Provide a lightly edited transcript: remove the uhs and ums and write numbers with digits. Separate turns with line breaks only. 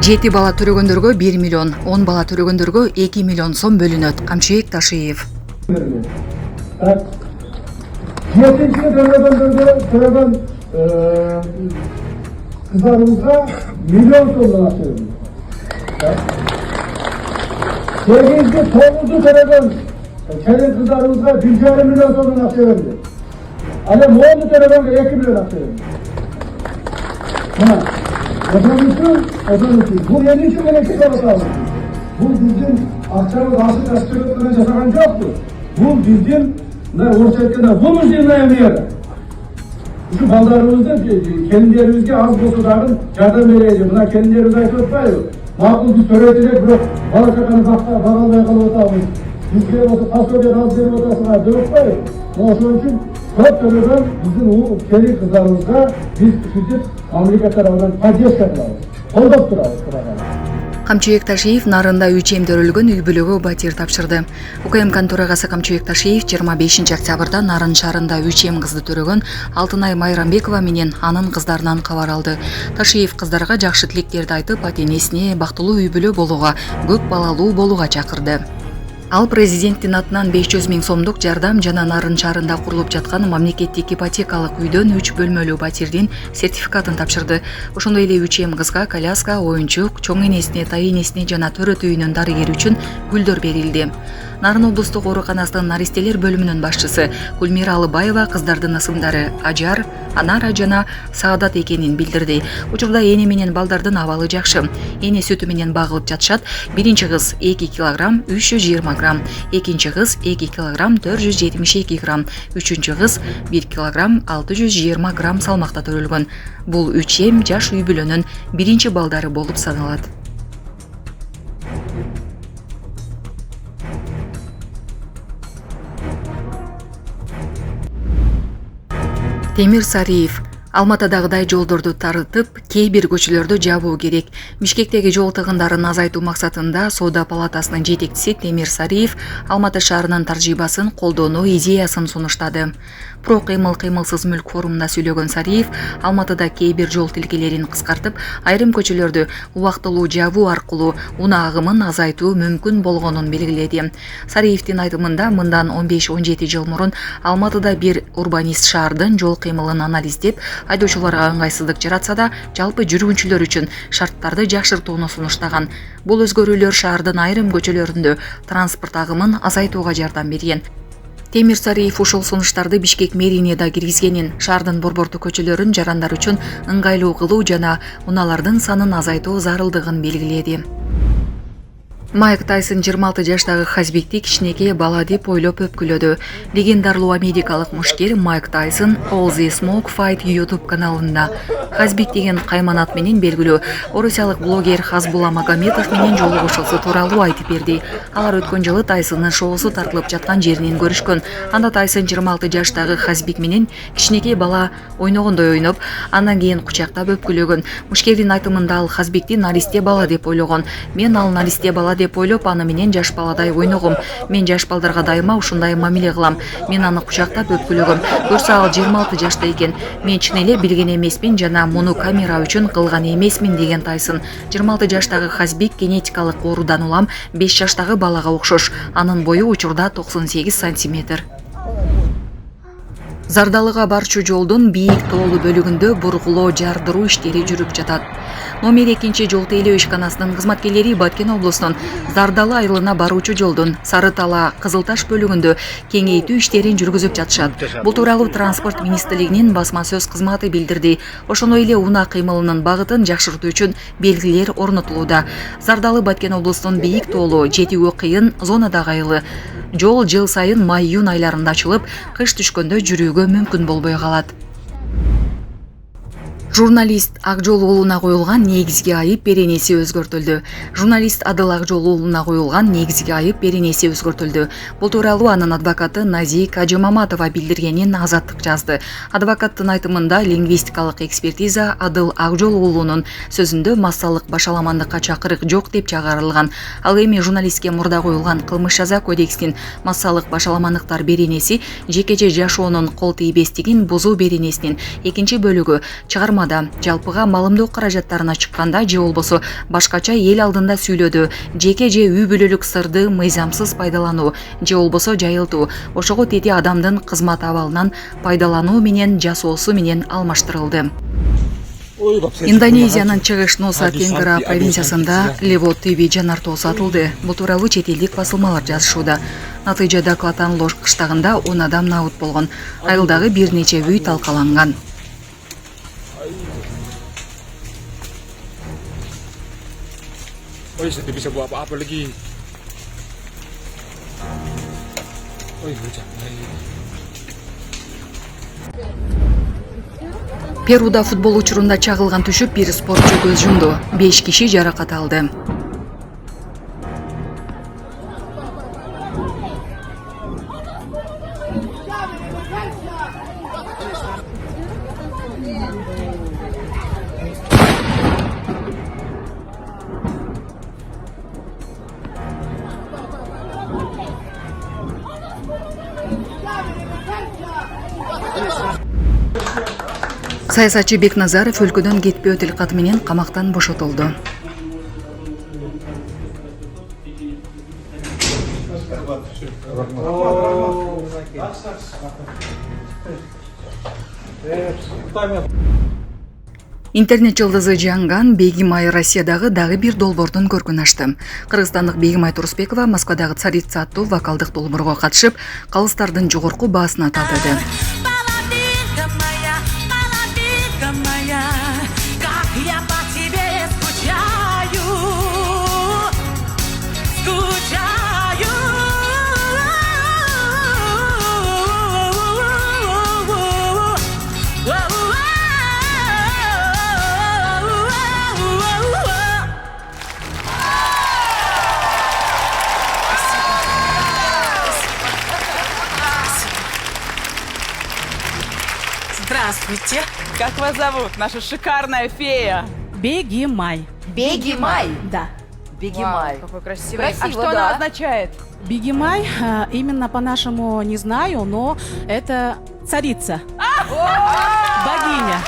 7 бала төрөгөндөргө 1 миллион, 10 бала төрөгөндөргө 2 миллион сом бөлүнөт. Камчыбек Ташиев.
7-ci төрөгөн kızlarımıza milyon tonlar atıyoruz. 8'de topuzu töreden kendi kızlarımıza 1,5 milyon tonlar atıyoruz. Ama Moğol'u töreden 2 milyon atıyoruz. Bu yeni için gerekli kalıp bu bizim akşamı karşı taşçılıklarına yaşanan yoktu. Bu bizim ortalıkta bu müziğine emiyor. Şu ballarımızda kendilerimizge az bozulların yardım vereceğim. Buna kendilerimize ait tutmayız. Makul bir söyleyecek bırak. Bala çakanı bağalmaya kalıp bizlere olsa tasarıya razıların odasına dönükmeyiz. Onun için çok töreden bizim o keli kızlarımızda biz düşündük Amerika tarafından поддержка kılarız. Қолдап тұрады.
Камчыбек Ташиев нарында үй-чемдөрүлгөн үй бүлөгө батир тапшырды. УКМКнын төрагасы Камчыбек Ташиев 25 октябрда Нарын шаарында үй-чем кызды төрөгөн Алтынай Майрамбекова менен анын кыздарынан кабар алды. Ташиев кыздарга жакшы тилектерди айтып, ата-энесине бактылуу үй бүлө болууга, көп балалуу болууга чакырды. Ал президенттин атынан 500 000 сомдук жардам жана Нарын шаарында курулуп жаткан мамлекеттик ипотекалык үйдөн 3 бөлмөлүү батирдин сертификатын тапшырды. Ошондой эле үй-чем кызга коляска, оюнчук, чоң энесине, тай энесине жана төрөт үйүнүн дарыгери үчүн гүлдөр берилди. Нарын облустук ооруканасынын наристелер бөлүмүнүн башчысы Гүлмира Алыбаева кыздардын ысымдары Ажар, Анара жана Саадат экенин билдирди. Учурда эне менен балдардын абалы жакшы. Эне сүтү менен багылып жатышат. Биринчи кыз 2 кг 320 грамм, экинчи кыз 2 кг 472 грамм, үчүнчү кыз 1 кг 620 грамм салмакта төрөлгөн. Бул үчем жаш үй бүлөнүн биринчи балдары болуп саналат. Темир Сариев. Алматыдагыдай жолдорду тарытып, кээ бир көчөлөрдү жабуу керек. Бишкектеги жол тыгындарын азайтуу максатында Соода палатасынын жетекчиси Темир Сариев Алматы шаарынын таржибасын колдонуу идеясын сунуштады. Про кыймыл-кыймылсыз мүлк форумунда сүйлөгөн Сариев Алматыда кээ бир жол тилкелерин кыскартып, айрым көчөлөрдү убактылуу жабуу аркылуу унаа агымын азайтуу мүмкүн болгонун белгиледи. Сариевдин айтымында мындан 15-17 жыл мурун Алматыда бир урбанист шаардын жол кыймылын анализдеп, айдоочуларга ыңгайсыздык жаратса да, жалпы жүргүнчүлөр үчүн шарттарды жакшыртууну сунуштаган. Бул өзгөрүүлөр шаардын айрым көчөлөрүндө транспорт агымын азайтууга жардам берген. Темир Сариев ушул сунуштарды Бишкек мэрине да киргизгенин, шаардын борбордук көчөлөрүн жарандар үчүн ыңгайлуу кылуу жана унаалардын санын азайтуу зарылдыгын белгиледи. Майк Тайсон 26 жаштагы Хазбекти кичинекей бала деп ойлоп өпкүлөдү. Легендарлуу америкалык мушкер Майк Тайсон All the Smoke Fight YouTube каналында Хазбек деген кайманат менен белгилүү орусиялык блогер Хазбула Магометов менен жолугушуусу тууралуу айтып берди. Алар өткөн жылы Тайсондун шоусу тартылып жаткан жеринен көрүшкөн. Анда Тайсон 26 жаштагы Хазбек менен кичинекей бала ойногондой ойноп, андан кийин кучактап өпкүлөгөн. Мушкердин айтымында ал Хазбекти наристе бала деп ойлогон. Мен ал наристе бала деп ойлоп, аны менен жаш баладай ойногом. Мен жаш балдарга дайыма ушундай мамиле кылам. Мен аны кучактап өпкүлөгөм. Көрсө ал 26 жашта экен. Мен чын эле билген эмесмин жана муну камера үчүн кылган эмесмин деген Тайсон. 26 жаштагы Хазбек генетикалык оорудан улам 5 жаштагы балага окшош. Анын бою учурда 98 сантиметр. Зардалыга барчу жолдун бийик тоолуу бөлүгүндө бургулоо жардыруу иштери жүрүп жатат. Номер 2 жол тейлөө ишканасынын кызматкерлери Баткен облусунун Зардалы айылына баруучу жолдун Сары Тала Кызыл Таш бөлүгүндө кеңейтүү иштерин жүргүзүп жатышат. Бул тууралуу транспорт министрлигинин басма сөз кызматы билдирди. Ошондой эле унаа кыймылынын багытын жакшыртуу үчүн белгилер орнотулууда. Зардалы Баткен облусунун бийик тоолуу жетүүгө кыйын зонадагы айылы. Жол жыл сайын май-июнь айларында ачылып, кыш түшкөндө жүрүүгө мүмкүн болбой калат. Журналист Акжол уулуна коюлган негизги айып беренеси өзгөртүлдү. Журналист Адыл Акжол уулуна коюлган негизги айып беренеси өзгөртүлдү. Бул тууралуу анын адвокаты Назик Ажымаматова билдиргенин Азаттык жазды. Адвокаттын айтымында лингвистикалык экспертиза Адыл Акжол уулунун сөзүндө массалык башаламандыкка чакырык жок деп чыгарылган. Ал эми журналистке мурда коюлган кылмыш жаза кодексинин массалык башаламандыктар беренеси жекече жашоонун кол тийбестигин бузуу беренесинин экинчи бөлүгү чыгарма кылмады. Жалпыга малымдоо каражаттарына чыкканда же болбосо башкача эл алдында сүйлөдү, жеке же үй бүлөлүк сырды мыйзамсыз пайдалануу же болбосо жайылтуу, ошого тети адамдын кызмат абалынан пайдалануу менен жасоосу менен алмаштырылды. Индонезиянын чыгыш Нуса Тенгара провинциясында Левот ТВ жанартоосу атылды. Бул тууралуу чет элдик басылмалар жазышууда. Натыйжада Клатан Лош кыштагында 10 адам набыт болгон. Айылдагы бир нече үй талкаланган.
Oi, saya bisa buat apa lagi? Oi, hujan lagi.
Перуда футбол учурунда чагылган түшүп бир спортчу көз жумду. 5 киши жаракат алды. Саясатчы Бекназаров өлкөдөн кетпөө тил каты менен камактан бошотулду. Интернет жылдызы Жанган Бегимай Россиядагы дагы бир долбоордун көркүн ачты. Кыргызстандык Бегимай Турусбекова Москвадагы Царица аттуу вокалдык долбоорго катышып, калыстардын жогорку баасын атады.
Здравствуйте. Как вас зовут, наша шикарная фея?
Бегимай.
Бегимай?
Да.
Бегимай.
Какой красивый.
Красиво,
А что
да.
она означает?
Бегимай именно по-нашему не знаю, но это царица. Богиня.